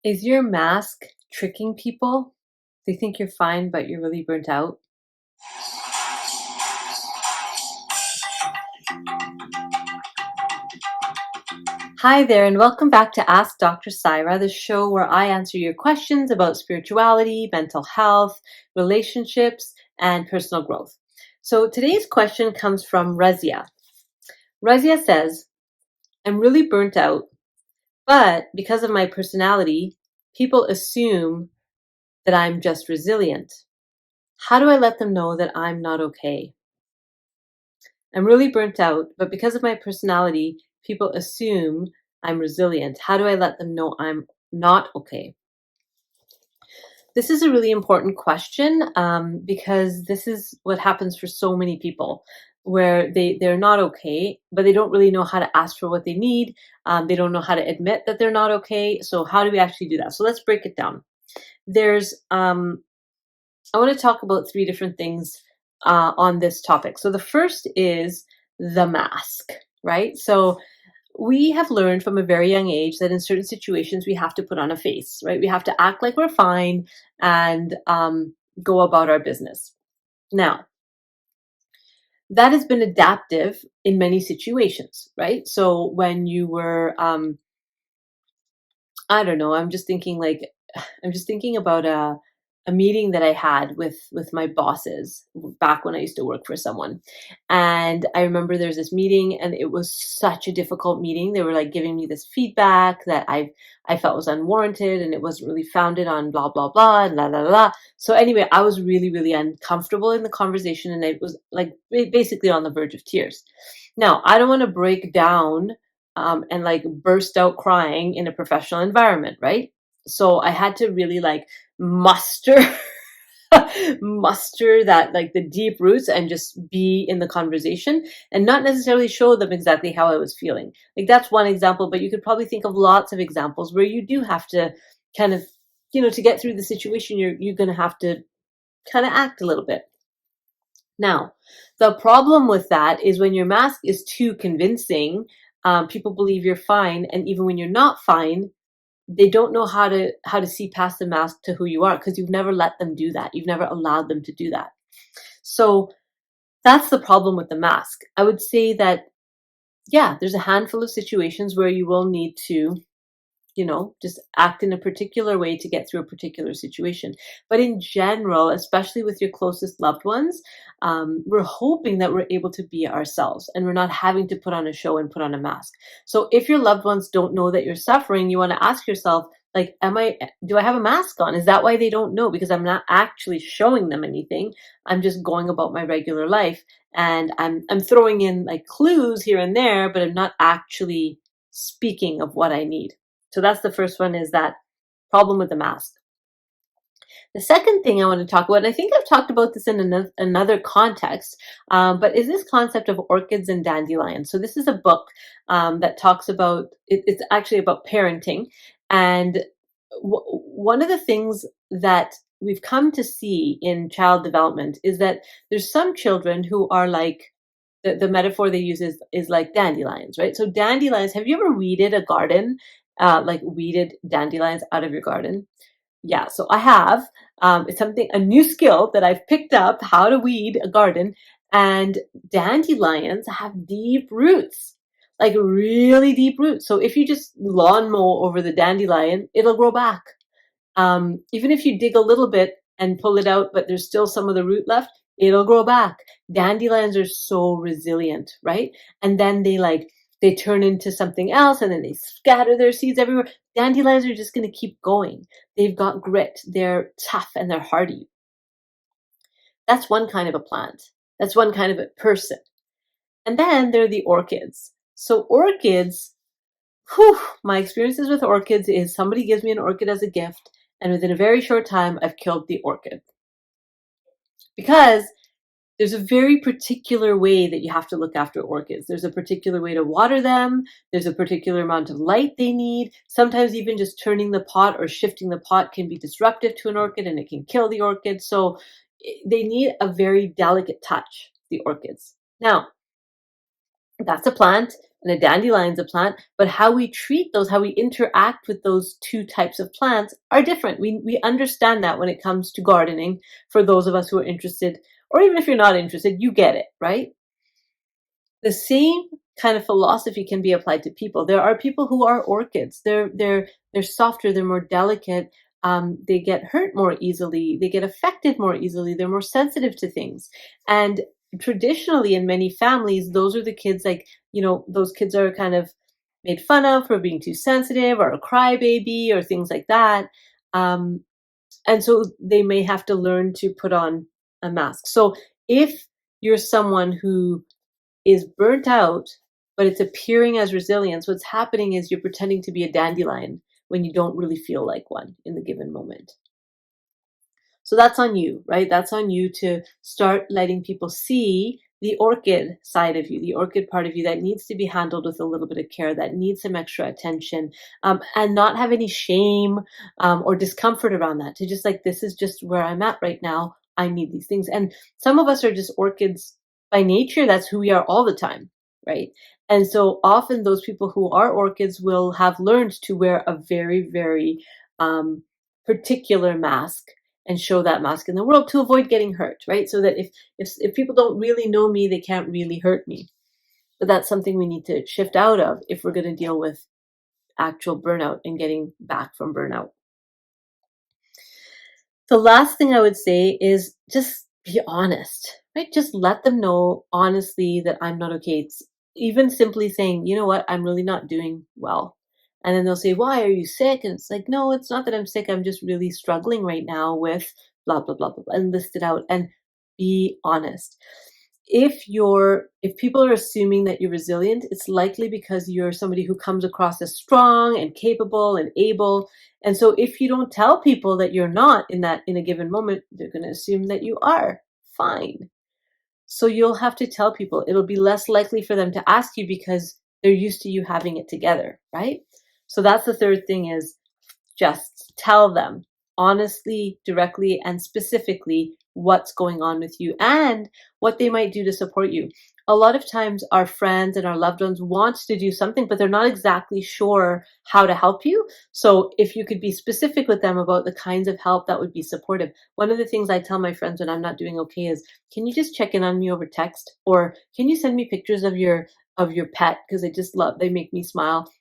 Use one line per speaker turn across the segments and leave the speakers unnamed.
Is your mask tricking people? They think you're fine, but you're really burnt out. Hi there, and welcome back to Ask Dr. Saira, the show where I answer your questions about spirituality, mental health, relationships, and personal growth. So today's question comes from Razia. Razia says, I'm really burnt out, but because of my personality, people assume that I'm just resilient. How do I let them know that I'm not okay? I'm really burnt out, but because of my personality, people assume I'm resilient. How do I let them know I'm not okay? This is a really important question because this is what happens for so many people where they're not okay, but they don't really know how to ask for what they need. They don't know how to admit that they're not okay. So how do we actually do that? So let's break it down. There's I want to talk about three different things on this topic. So the first is the mask, right? So we have learned from a very young age that in certain situations we have to put on a face, right? We have to act like we're fine and go about our business. Now, that has been adaptive in many situations, right? So when you were, I don't know, I'm just thinking about a meeting that I had with my bosses back when I used to work for someone. And I remember there's this meeting and it was such a difficult meeting. They were like giving me this feedback that I felt was unwarranted and it wasn't really founded on blah blah blah and la la la. La. So anyway, I was really really uncomfortable in the conversation and I was like basically on the verge of tears. Now, I don't want to break down and like burst out crying in a professional environment, right? So I had to really like muster muster that like the deep roots and just be in the conversation and not necessarily show them exactly how I was feeling. Like that's one example, but you could probably think of lots of examples where you do have to kind of, to get through the situation, you're going to have to kind of act a little bit. Now, the problem with that is when your mask is too convincing, people believe you're fine, and even when you're not fine, they don't know how to see past the mask to who you are because you've never let them do that. You've never allowed them to do that. So that's the problem with the mask. I would say that yeah, there's a handful of situations where you will need to just act in a particular way to get through a particular situation. But in general, especially with your closest loved ones, we're hoping that we're able to be ourselves and we're not having to put on a show and put on a mask. So if your loved ones don't know that you're suffering, you want to ask yourself, like, do I have a mask on? Is that why they don't know? Because I'm not actually showing them anything. I'm just going about my regular life and I'm throwing in like clues here and there, but I'm not actually speaking of what I need. So that's the first one, is that problem with the mask. The second thing I want to talk about, and I think I've talked about this in another context, but is this concept of orchids and dandelions. So this is a book that talks about, it's actually about parenting. And one of the things that we've come to see in child development is that there's some children who are like, the metaphor they use is like dandelions, right? So dandelions, have you ever weeded a garden, like weeded dandelions out of your garden? Yeah, so I have. It's a new skill that I've picked up, how to weed a garden. And dandelions have deep roots, like really deep roots. So if you just lawn mow over the dandelion, it'll grow back. Even if you dig a little bit and pull it out, but there's still some of the root left, it'll grow back. Dandelions are so resilient, right? And then they turn into something else and then they scatter their seeds everywhere. Dandelions are just going to keep going. They've got grit. They're tough and they're hardy. That's one kind of a plant. That's one kind of a person. And then there are the orchids. So orchids, my experiences with orchids is somebody gives me an orchid as a gift, and within a very short time, I've killed the orchid. Because there's a very particular way that you have to look after orchids. There's a particular way to water them. There's a particular amount of light they need. Sometimes even just turning the pot or shifting the pot can be disruptive to an orchid and it can kill the orchid. So they need a very delicate touch, the orchids. Now, That's a plant, and a dandelion's a plant, but how we treat those, how we interact with those two types of plants are different. We understand that when it comes to gardening, for those of us who are interested, or even if you're not interested, you get it, right? The same kind of philosophy can be applied to people. There are people who are orchids. They're softer, they're more delicate. They get hurt more easily. They get affected more easily. They're more sensitive to things. And traditionally, in many families, those are the kids, like, those kids are kind of made fun of for being too sensitive or a crybaby or things like that. Um, and so they may have to learn to put on a mask. So if you're someone who is burnt out, but it's appearing as resilience, what's happening is you're pretending to be a dandelion when you don't really feel like one in the given moment. So that's on you, right? That's on you to start letting people see the orchid side of you, the orchid part of you that needs to be handled with a little bit of care, that needs some extra attention, and not have any shame or discomfort around that. To just like, this is just where I'm at right now. I need these things. And some of us are just orchids by nature. That's who we are all the time, right? And so often those people who are orchids will have learned to wear a very, very particular mask and show that mask in the world to avoid getting hurt, right? So that if people don't really know me, they can't really hurt me. But that's something we need to shift out of if we're going to deal with actual burnout and getting back from burnout. The last thing I would say is just be honest, right? Just let them know honestly that I'm not okay. It's even simply saying, you know what, I'm really not doing well. And then they'll say, why are you sick? And it's like, no, it's not that I'm sick. I'm just really struggling right now with blah, blah, blah, blah, blah, and list it out and be honest. If people are assuming that you're resilient, it's likely because you're somebody who comes across as strong and capable and able. And so if you don't tell people that you're not in a given moment, they're going to assume that you are fine. So you'll have to tell people. It'll be less likely for them to ask you because they're used to you having it together, right? So that's the third thing, is just tell them honestly, directly, and specifically what's going on with you and what they might do to support you. A lot of times our friends and our loved ones want to do something, but they're not exactly sure how to help you. So if you could be specific with them about the kinds of help that would be supportive. One of the things I tell my friends when I'm not doing okay is, can you just check in on me over text? Or can you send me pictures of your pet? Because they make me smile.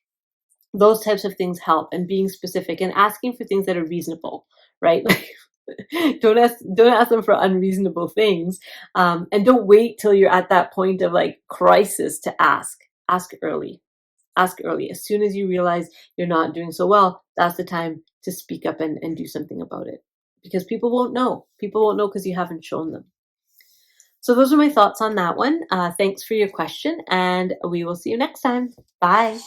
Those types of things help, and being specific and asking for things that are reasonable, right? Like, don't ask them for unreasonable things, and don't wait till you're at that point of like crisis to ask. Ask early. Ask early. As soon as you realize you're not doing so well, that's the time to speak up and do something about it, because people won't know. People won't know because you haven't shown them. So those are my thoughts on that one. Thanks for your question, and we will see you next time. Bye.